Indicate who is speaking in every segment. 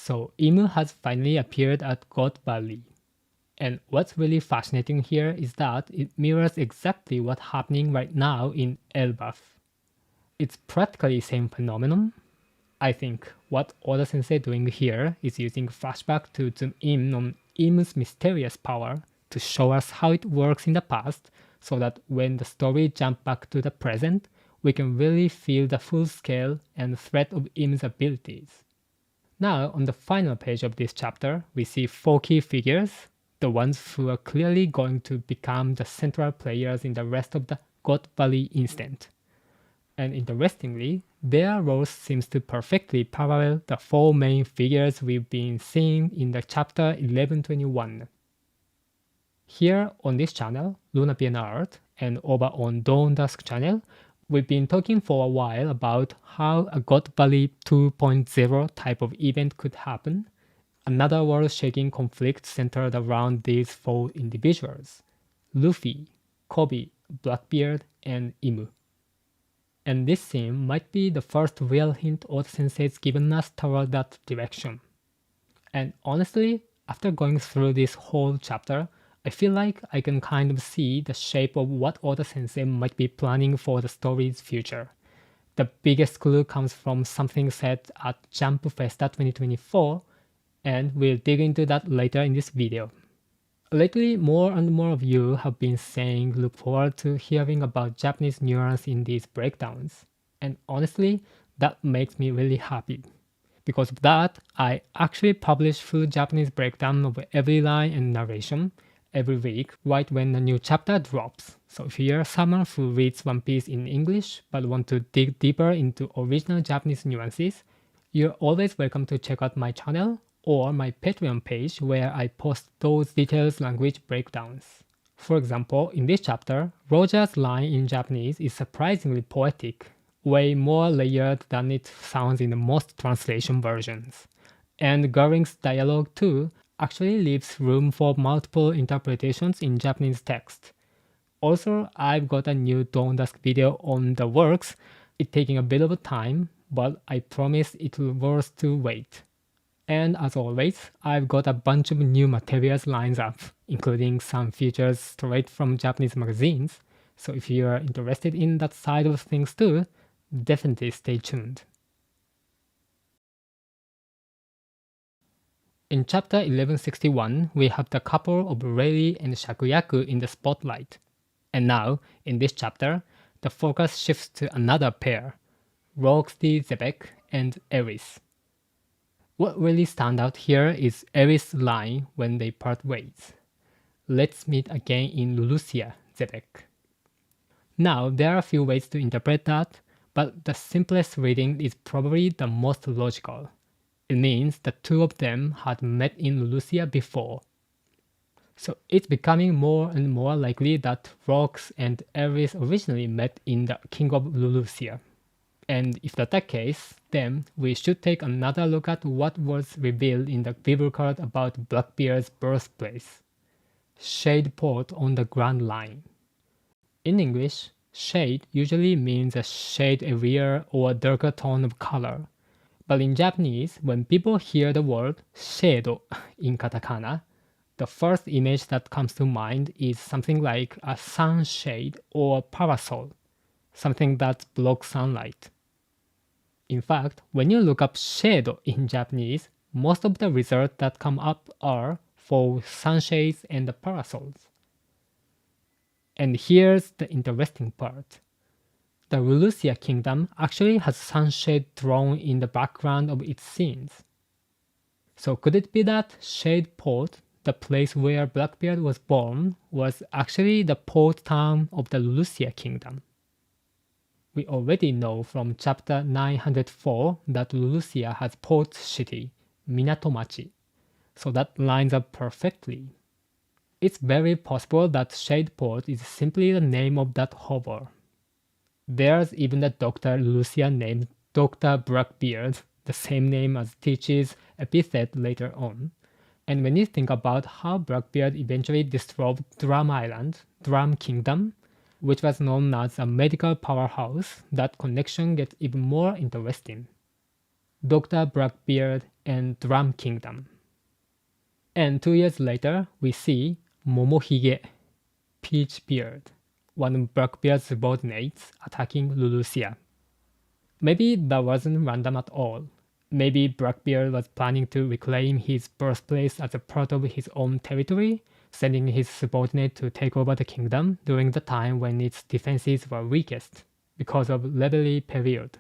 Speaker 1: So Imu has finally appeared at God Valley. And what's really fascinating here is that it mirrors exactly what's happening right now in Elbaf. It's practically the same phenomenon. I think what Oda Sensei doing here is using flashback to zoom in on Imu's mysterious power to show us how it works in the past, so that when the story jumps back to the present, we can really feel the full scale and threat of Imu's abilities. Now, on the final page of this chapter, we see 4 key figures, the ones who are clearly going to become the central players in the rest of the God Valley incident. And interestingly, their roles seems to perfectly parallel the 4 main figures we've been seeing in the chapter 1121. Here on this channel, LunaPienArt, and over on Dawn Dusk channel, we've been talking for a while about how a God Valley 2.0 type of event could happen, another world-shaking conflict centered around these 4 individuals, Luffy, Kobe, Blackbeard, and Imu. And this scene might be the first real hint Oda Sensei's given us toward that direction. And honestly, after going through this whole chapter, I feel like I can kind of see the shape of what Oda Sensei might be planning for the story's future. The biggest clue comes from something said at Jump Festa 2024, and we'll dig into that later in this video. Lately, more and more of you have been saying look forward to hearing about Japanese nuance in these breakdowns. And honestly, that makes me really happy. Because of that, I actually publish full Japanese breakdown of every line and narration every week right when a new chapter drops. So if you're someone who reads One Piece in English but want to dig deeper into original Japanese nuances, you're always welcome to check out my channel or my Patreon page where I post those detailed language breakdowns. For example, in this chapter, Roger's line in Japanese is surprisingly poetic, way more layered than it sounds in most translation versions. And Goring's dialogue too actually leaves room for multiple interpretations in Japanese text. Also, I've got a new Dawn Dusk video on the works. It's taking a bit of time, but I promise it'll worth to wait. And as always, I've got a bunch of new materials lined up, including some features straight from Japanese magazines, so if you're interested in that side of things too, definitely stay tuned. In chapter 1161, we have the couple of Rayleigh and Shakuyaku in the spotlight. And now, in this chapter, the focus shifts to another pair, Roxy Xebec and Eris. What really stands out here is Eris' line when they part ways. Let's meet again in Lulusia, Xebec. Now, there are a few ways to interpret that, but the simplest reading is probably the most logical. It means the two of them had met in Lulusia before. So it's becoming more and more likely that Rox and Eris originally met in the King of Lulusia. And if that's the case, then we should take another look at what was revealed in the Bible card about Blackbeard's birthplace. Shade Port on the Grand Line. In English, shade usually means a shade heavier or darker tone of color. But in Japanese, when people hear the word shado in katakana, the first image that comes to mind is something like a sunshade or parasol, something that blocks sunlight. In fact, when you look up shado in Japanese, most of the results that come up are for sunshades and parasols. And here's the interesting part. The Lulusia kingdom actually has sunshade drawn in the background of its scenes. So could it be that Shade Port, the place where Blackbeard was born, was actually the port town of the Lulusia kingdom? We already know from chapter 904 that Lulusia has port city, Minatomachi, so that lines up perfectly. It's very possible that Shade Port is simply the name of that harbor. There's even a Dr. Lulusia named Dr. Blackbeard, the same name as Teach's epithet later on. And when you think about how Blackbeard eventually disrobed Drum Island, Drum Kingdom, which was known as a medical powerhouse, that connection gets even more interesting. Dr. Blackbeard, and Drum Kingdom. And 2 years later, we see Momohige, Peachbeard, one of Blackbeard's subordinates, attacking Lulusia. Maybe that wasn't random at all. Maybe Blackbeard was planning to reclaim his birthplace as a part of his own territory, sending his subordinate to take over the kingdom during the time when its defenses were weakest, because of Reveille period.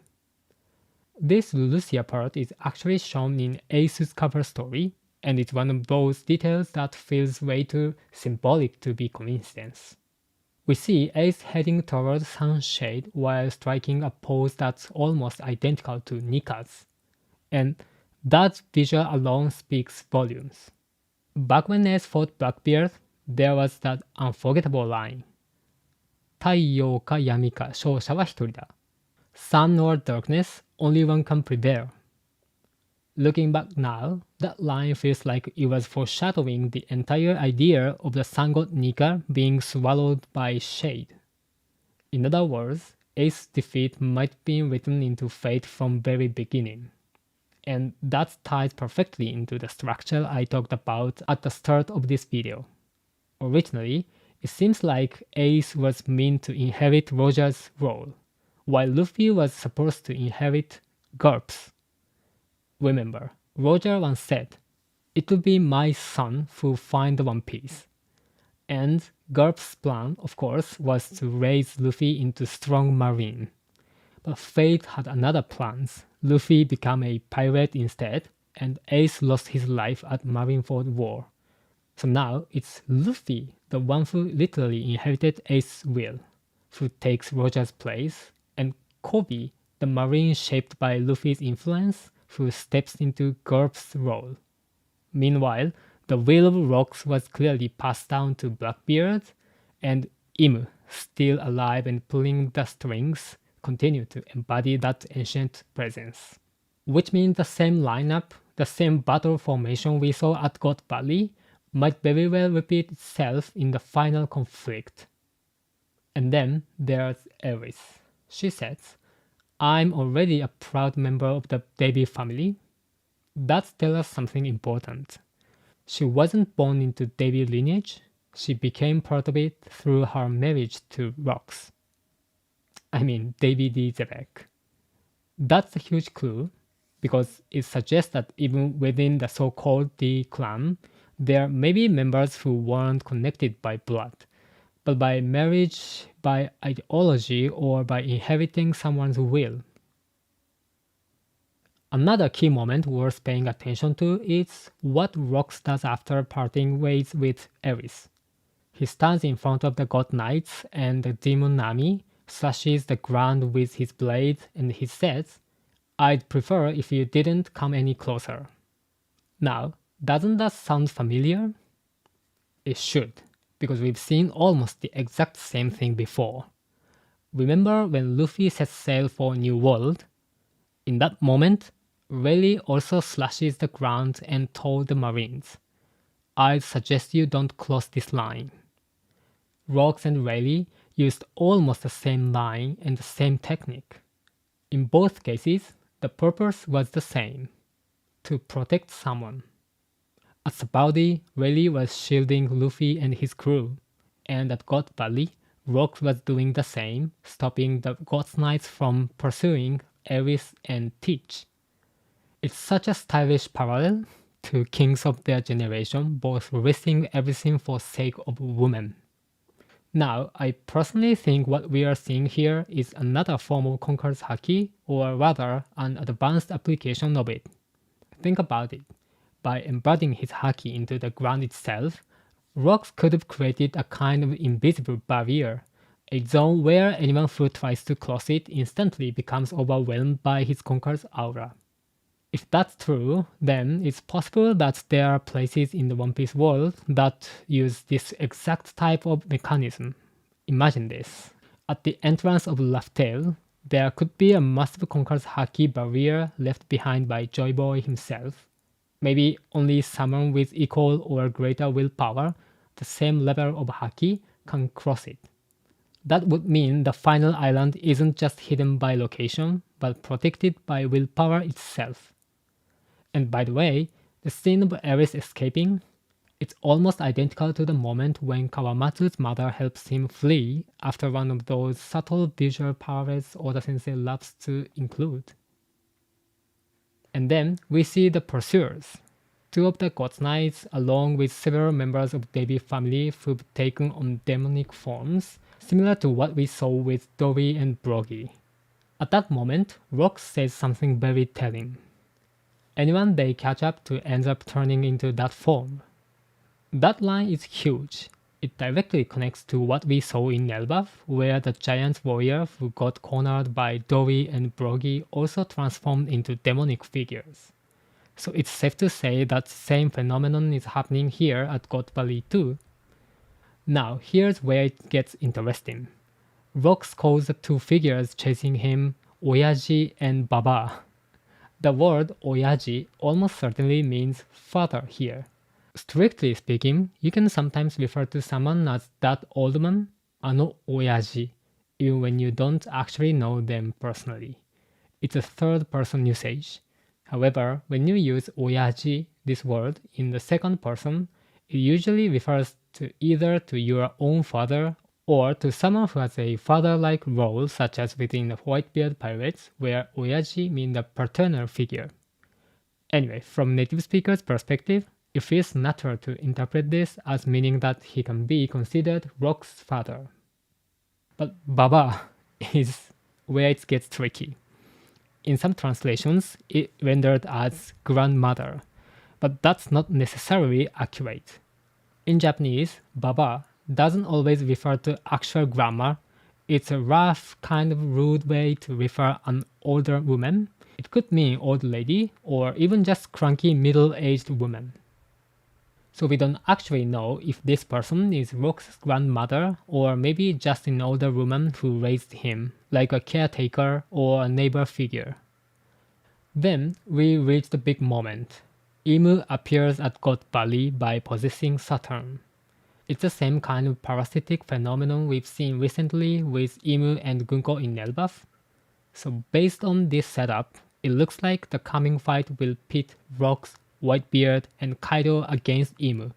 Speaker 1: This Lulusia part is actually shown in Ace's cover story, and it's one of those details that feels way too symbolic to be coincidence. We see Ace heading towards Sunshade while striking a pose that's almost identical to Nika's, and that visual alone speaks volumes. Back when Ace fought Blackbeard, there was that unforgettable line. 太陽か闇か勝者は一人だ. Sun or darkness, only one can prevail. Looking back now, that line feels like it was foreshadowing the entire idea of the sun god Nika being swallowed by shade. In other words, Ace's defeat might have been written into fate from very beginning. And that ties perfectly into the structure I talked about at the start of this video. Originally, it seems like Ace was meant to inherit Roger's role, while Luffy was supposed to inherit Garp's. Remember, Roger once said, "It will be my son who find the One Piece." And Garp's plan, of course, was to raise Luffy into strong marine. But fate had another plans. Luffy became a pirate instead, and Ace lost his life at Marineford War. So now it's Luffy, the one who literally inherited Ace's will, who takes Roger's place, and Kobe, the marine shaped by Luffy's influence, who steps into Garp's role. Meanwhile, the will of rocks was clearly passed down to Blackbeard, and Imu, still alive and pulling the strings, continued to embody that ancient presence. Which means the same lineup, the same battle formation we saw at God Valley, might very well repeat itself in the final conflict. And then there's Eris. She says, "I'm already a proud member of the Davy family." That tells us something important. She wasn't born into Davy lineage, she became part of it through her marriage to Rocks. I mean Davy the Xebec. That's a huge clue, because it suggests that even within the so-called D clan, there may be members who weren't connected by blood, but by marriage, by ideology, or by inheriting someone's will. Another key moment worth paying attention to is what Rocks does after parting ways with Eris. He stands in front of the God Knights and the Demon Nami, slashes the ground with his blade, and he says, "I'd prefer if you didn't come any closer." Now, doesn't that sound familiar? It should, because we've seen almost the exact same thing before. Remember when Luffy sets sail for New World? In that moment, Rayleigh also slashes the ground and told the Marines, "I'd suggest you don't cross this line." Rocks and Rayleigh used almost the same line and the same technique. In both cases, the purpose was the same: to protect someone. At Sabaody, Rayleigh was shielding Luffy and his crew, and at God Valley, Rocks was doing the same, stopping the God Knights from pursuing Eris and Teach. It's such a stylish parallel to kings of their generation, both risking everything for sake of women. Now, I personally think what we are seeing here is another form of Conqueror's Haki, or rather, an advanced application of it. Think about it. By embedding his Haki into the ground itself, Rocks could have created a kind of invisible barrier, a zone where anyone who tries to cross it instantly becomes overwhelmed by his Conqueror's aura. If that's true, then it's possible that there are places in the One Piece world that use this exact type of mechanism. Imagine this. At the entrance of Laugh Tale, there could be a massive Conqueror's Haki barrier left behind by Joy Boy himself. Maybe only someone with equal or greater willpower, the same level of Haki, can cross it. That would mean the final island isn't just hidden by location, but protected by willpower itself. And by the way, the scene of Ares escaping, it's almost identical to the moment when Kawamatsu's mother helps him flee after one of those subtle visual parallels Oda Sensei loves to include. And then we see the pursuers. Two of the God's Knights, along with several members of Davy family who've taken on demonic forms, similar to what we saw with Dory and Brogy. At that moment, Rox says something very telling. Anyone they catch up to ends up turning into that form. That line is huge. It directly connects to what we saw in Elbaf, where the giant warrior who got cornered by Dory and Brogy also transformed into demonic figures. So it's safe to say that same phenomenon is happening here at God Valley too. Now here's where it gets interesting. Rox calls the two figures chasing him Oyaji and Baba. The word Oyaji almost certainly means father here. Strictly speaking, you can sometimes refer to someone as that old man, ano oyaji, even when you don't actually know them personally. It's a third person usage. However, when you use oyaji, this word, in the second person, it usually refers to either to your own father or to someone who has a father-like role, such as within the Whitebeard Pirates, where oyaji means the paternal figure. Anyway, from native speaker's perspective, it feels natural to interpret this as meaning that he can be considered Rox's father. But Baba is where it gets tricky. In some translations, it rendered as grandmother, but that's not necessarily accurate. In Japanese, Baba doesn't always refer to actual grandma. It's a rough, kind of rude way to refer an older woman. It could mean old lady, or even just cranky middle-aged woman. So we don't actually know if this person is Rox's grandmother or maybe just an older woman who raised him, like a caretaker or a neighbor figure. Then we reach the big moment. Imu appears at God Valley by possessing Saturn. It's the same kind of parasitic phenomenon we've seen recently with Imu and Gunko in Elbaf. So based on this setup, it looks like the coming fight will pit Rox, Whitebeard, and Kaido against Imu,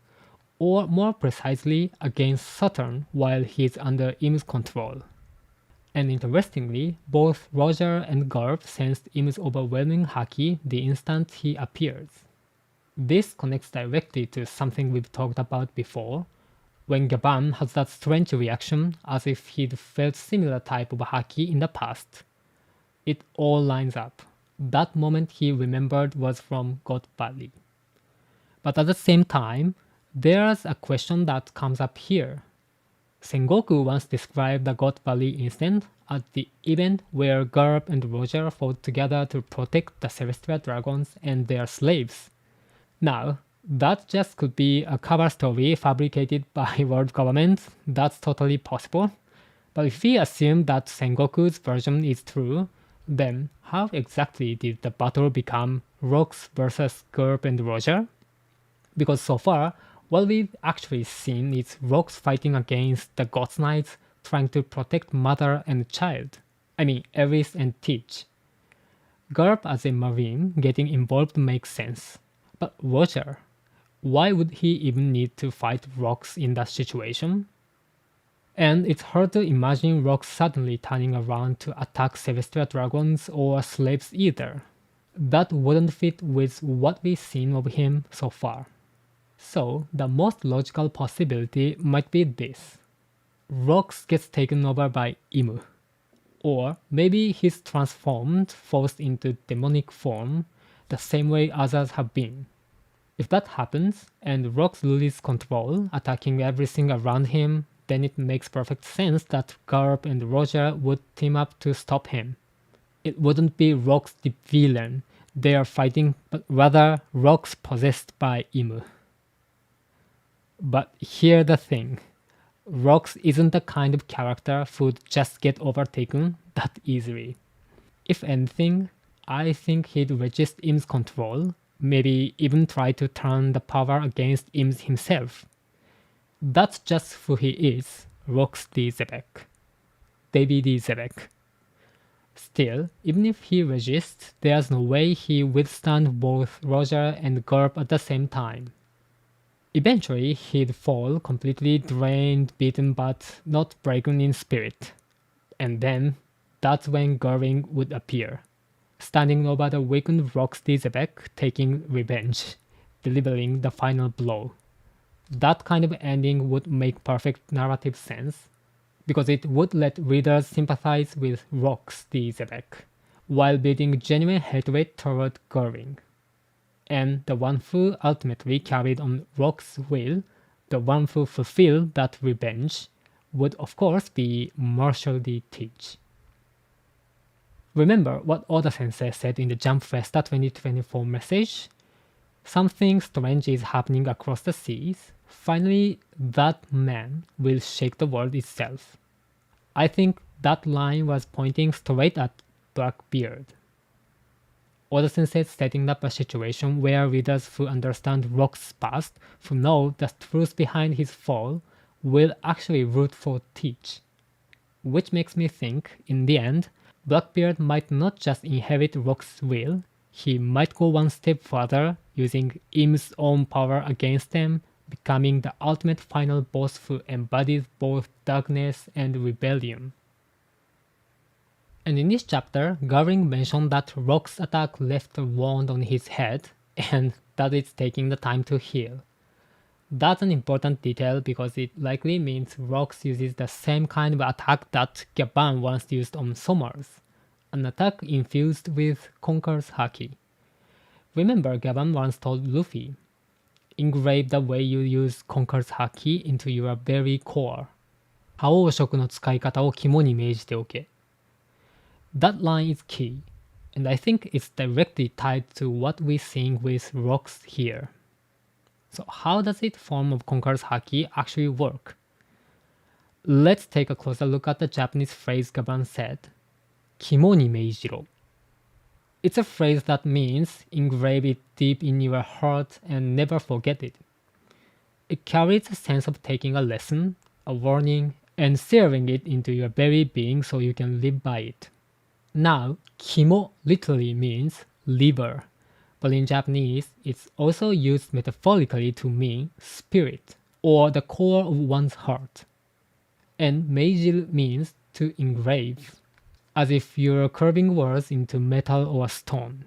Speaker 1: or more precisely against Saturn while he's under Imu's control. And interestingly, both Roger and Garp sensed Imu's overwhelming haki the instant he appears. This connects directly to something we've talked about before, when Gaban has that strange reaction as if he'd felt similar type of haki in the past. It all lines up. That moment he remembered was from God Valley. But at the same time, there's a question that comes up here. Sengoku once described the God Valley incident as the event where Garp and Roger fought together to protect the Celestial Dragons and their slaves. Now, that just could be a cover story fabricated by world government. That's totally possible. But if we assume that Sengoku's version is true, then how exactly did the battle become Rox versus Garp and Roger? Because so far, what we've actually seen is Rox fighting against the God's Knights trying to protect mother and child. I mean, Ares and Teach. Garp as a marine getting involved makes sense. But Roger, why would he even need to fight Rox in that situation? And it's hard to imagine Rox suddenly turning around to attack Celestial Dragons or slaves either. That wouldn't fit with what we've seen of him so far. So the most logical possibility might be this. Rox gets taken over by Imu. Or maybe he's transformed, forced into demonic form, the same way others have been. If that happens, and Rox loses control, attacking everything around him, then it makes perfect sense that Garp and Roger would team up to stop him. It wouldn't be Rox the villain they are fighting, but rather Rox possessed by Imu. But here's the thing. Rox isn't the kind of character who'd just get overtaken that easily. If anything, I think he'd resist Im's control, maybe even try to turn the power against Im himself. That's just who he is, Rox the Xebec. Davy the Xebec. Still, even if he resists, there's no way he withstand both Roger and Gulp at the same time. Eventually, he'd fall, completely drained, beaten, but not broken in spirit. And then, that's when Goring would appear, standing over the weakened Roxy Xebec, taking revenge, delivering the final blow. That kind of ending would make perfect narrative sense, because it would let readers sympathize with Roxy Xebec, while building genuine hatred toward Goring. And the one who ultimately carried on Rock's will, the one who fulfilled that revenge, would of course be Marshall D. Teach. Remember what Oda Sensei said in the Jump Festa 2024 message? Something strange is happening across the seas. Finally, that man will shake the world itself. I think that line was pointing straight at Blackbeard. Oda Sensei is setting up a situation where readers who understand Rock's past, who know the truth behind his fall, will actually root for Teach. Which makes me think, in the end, Blackbeard might not just inherit Rock's will, he might go one step further, using Im's own power against them, becoming the ultimate final boss who embodies both darkness and rebellion. And in this chapter, Goring mentioned that Rock's attack left a wound on his head, and that it's taking the time to heal. That's an important detail because it likely means Rox uses the same kind of attack that Gaban once used on Somers, an attack infused with Conqueror's Haki. Remember, Gaban once told Luffy, engrave the way you use Conqueror's Haki into your very core. 覇王色の使い方を肝に銘じておけ. That line is key, and I think it's directly tied to what we're seeing with Rox here. So how does its form of Conqueror's Haki actually work? Let's take a closer look at the Japanese phrase Gaban said, 肝に銘じろ. It's a phrase that means engrave it deep in your heart and never forget it. It carries a sense of taking a lesson, a warning, and searing it into your very being so you can live by it. Now, kimo literally means liver, but in Japanese, it's also used metaphorically to mean spirit, or the core of one's heart. And meijil means to engrave, as if you're carving words into metal or stone.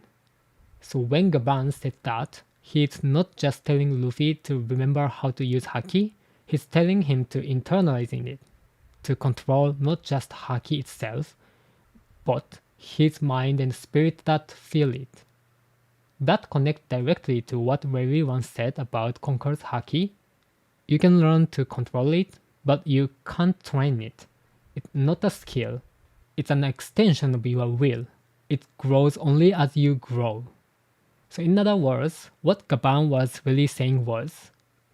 Speaker 1: So when Gaban said that, he's not just telling Luffy to remember how to use Haki, he's telling him to internalizing it, to control not just Haki itself, but his mind and spirit that feel it. That connects directly to what Rary once said about Conqueror's Haki. You can learn to control it, but you can't train it. It's not a skill. It's an extension of your will. It grows only as you grow. So in other words, what Gaban was really saying was,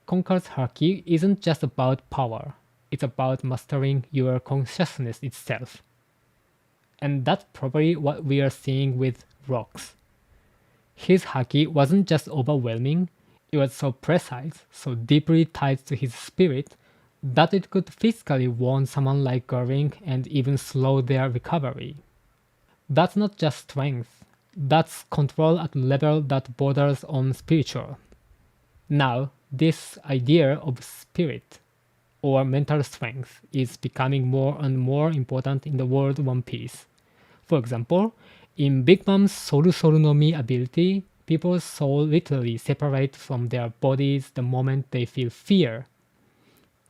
Speaker 1: Conqueror's Haki isn't just about power. It's about mastering your consciousness itself. And that's probably what we are seeing with Rox. His Haki wasn't just overwhelming, it was so precise, so deeply tied to his spirit, that it could physically wound someone like Goring and even slow their recovery. That's not just strength, that's control at a level that borders on spiritual. Now, this idea of spirit, or mental strength, is becoming more and more important in the world of One Piece. For example, in Big Mom's Soru Soru no Mi ability, people's soul literally separate from their bodies the moment they feel fear.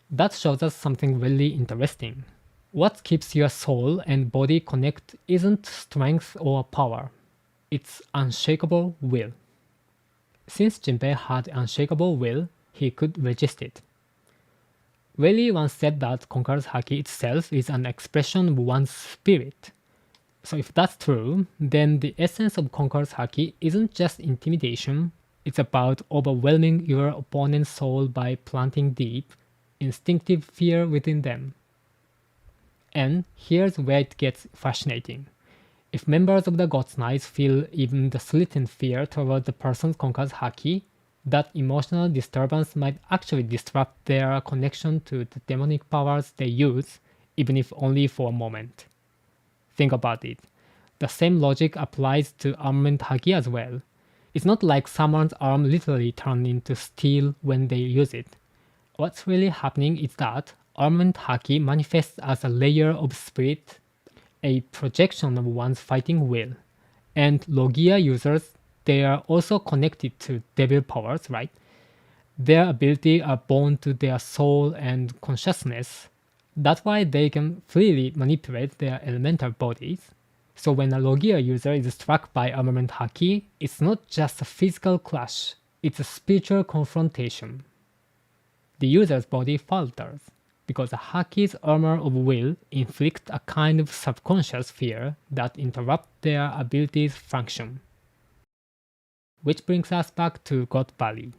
Speaker 1: That shows us something really interesting. What keeps your soul and body connect isn't strength or power. It's unshakable will. Since Jinbei had unshakable will, he could resist it. Rayleigh once said that Conqueror's Haki itself is an expression of one's spirit. So if that's true, then the essence of Conqueror's Haki isn't just intimidation, it's about overwhelming your opponent's soul by planting deep, instinctive fear within them. And here's where it gets fascinating. If members of the God's Knights feel even the slightest fear toward the person's Conqueror's Haki, that emotional disturbance might actually disrupt their connection to the demonic powers they use, even if only for a moment. Think about it. The same logic applies to armament haki as well. It's not like someone's arm literally turned into steel when they use it. What's really happening is that armament haki manifests as a layer of spirit, a projection of one's fighting will. And Logia users, they are also connected to devil powers, right? Their abilities are born to their soul and consciousness. That's why they can freely manipulate their elemental bodies. So when a Logia user is struck by armament haki, it's not just a physical clash, it's a spiritual confrontation. The user's body falters, because the haki's armor of will inflicts a kind of subconscious fear that interrupts their ability's function. Which brings us back to God Valley.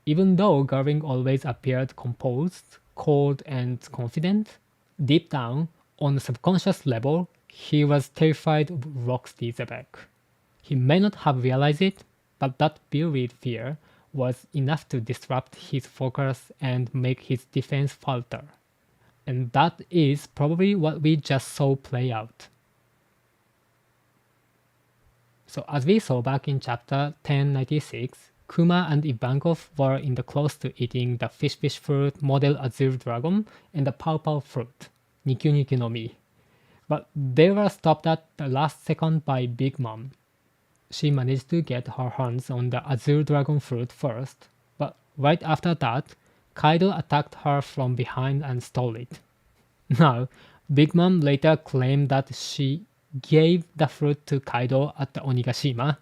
Speaker 1: Even though Garvin always appeared composed, cold, and confident, deep down, on a subconscious level, he was terrified of Roxy Xebec. He may not have realized it, but that buried fear was enough to disrupt his focus and make his defense falter. And that is probably what we just saw play out. So as we saw back in chapter 1096, Kuma and Ivankov were in the close to eating the fish fruit, model Azure Dragon, and the Paw fruit, Nikyu Nikyu no Mi. But they were stopped at the last second by Big Mom. She managed to get her hands on the Azure Dragon fruit first, but right after that, Kaido attacked her from behind and stole it. Now, Big Mom later claimed that she gave the fruit to Kaido at the Onigashima,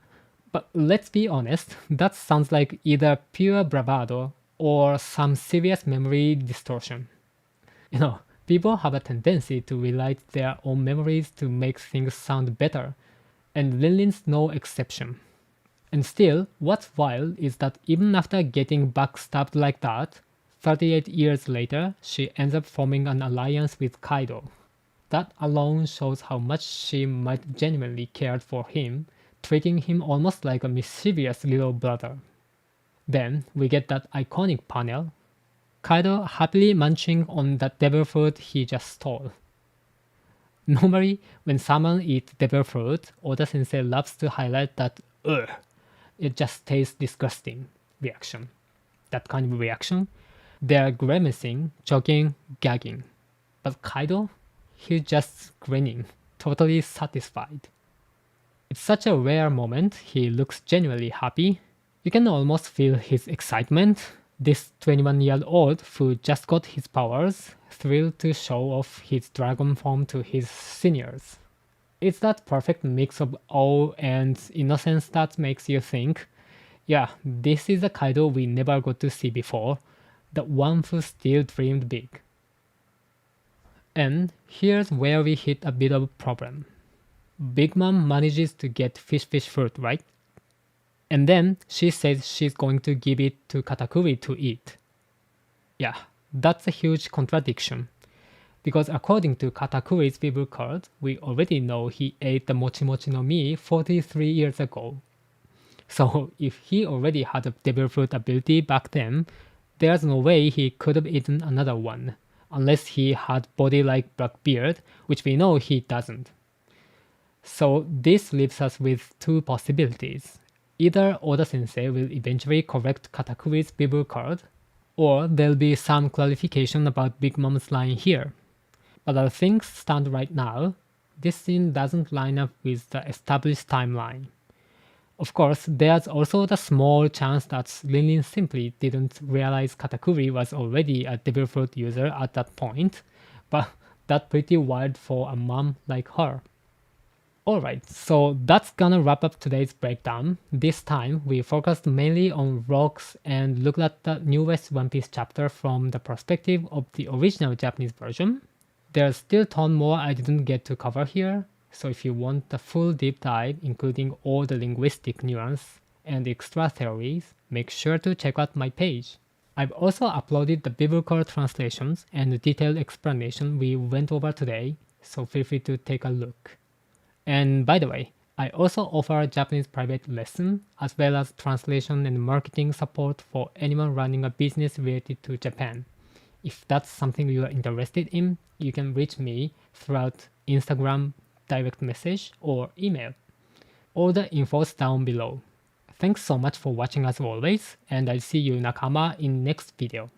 Speaker 1: but let's be honest, that sounds like either pure bravado or some serious memory distortion. You know, people have a tendency to relight their own memories to make things sound better, and Linlin's no exception. And still, what's wild is that even after getting backstabbed like that, 38 years later, she ends up forming an alliance with Kaido. That alone shows how much she might genuinely care for him, treating him almost like a mischievous little brother. Then we get that iconic panel, Kaido happily munching on that devil fruit he just stole. Normally, when someone eats devil fruit, Oda-sensei loves to highlight that "ugh, it just tastes disgusting" reaction. That kind of reaction. They're grimacing, choking, gagging. But Kaido? He's just grinning, totally satisfied. It's such a rare moment, he looks genuinely happy. You can almost feel his excitement. This 21-year-old who just got his powers, thrilled to show off his dragon form to his seniors. It's that perfect mix of awe and innocence that makes you think, yeah, this is a Kaido we never got to see before, the one who still dreamed big. And here's where we hit a bit of a problem. Big Mom manages to get fish fruit, right? And then she says she's going to give it to Katakuri to eat. Yeah, that's a huge contradiction. Because according to Katakuri's Bible card, we already know he ate the Mochi Mochi no Mi 43 years ago. So if he already had a devil fruit ability back then, there's no way he could have eaten another one, unless he had body like Blackbeard, which we know he doesn't. So this leaves us with two possibilities. Either Oda-sensei will eventually correct Katakuri's Bible card, or there'll be some clarification about Big Mom's line here. But as things stand right now, this scene doesn't line up with the established timeline. Of course, there's also the small chance that Linlin simply didn't realize Katakuri was already a devil fruit user at that point, but that's pretty wild for a mom like her. Alright, so that's gonna wrap up today's breakdown. This time, we focused mainly on rocks and looked at the newest One Piece chapter from the perspective of the original Japanese version. There's still a ton more I didn't get to cover here, so if you want the full deep dive, including all the linguistic nuance and extra theories, make sure to check out my page. I've also uploaded the biblical translations and the detailed explanation we went over today, so feel free to take a look. And by the way, I also offer a Japanese private lesson, as well as translation and marketing support for anyone running a business related to Japan. If that's something you are interested in, you can reach me throughout Instagram, direct message, or email. All the info's down below. Thanks so much for watching as always, and I'll see you nakama in next video.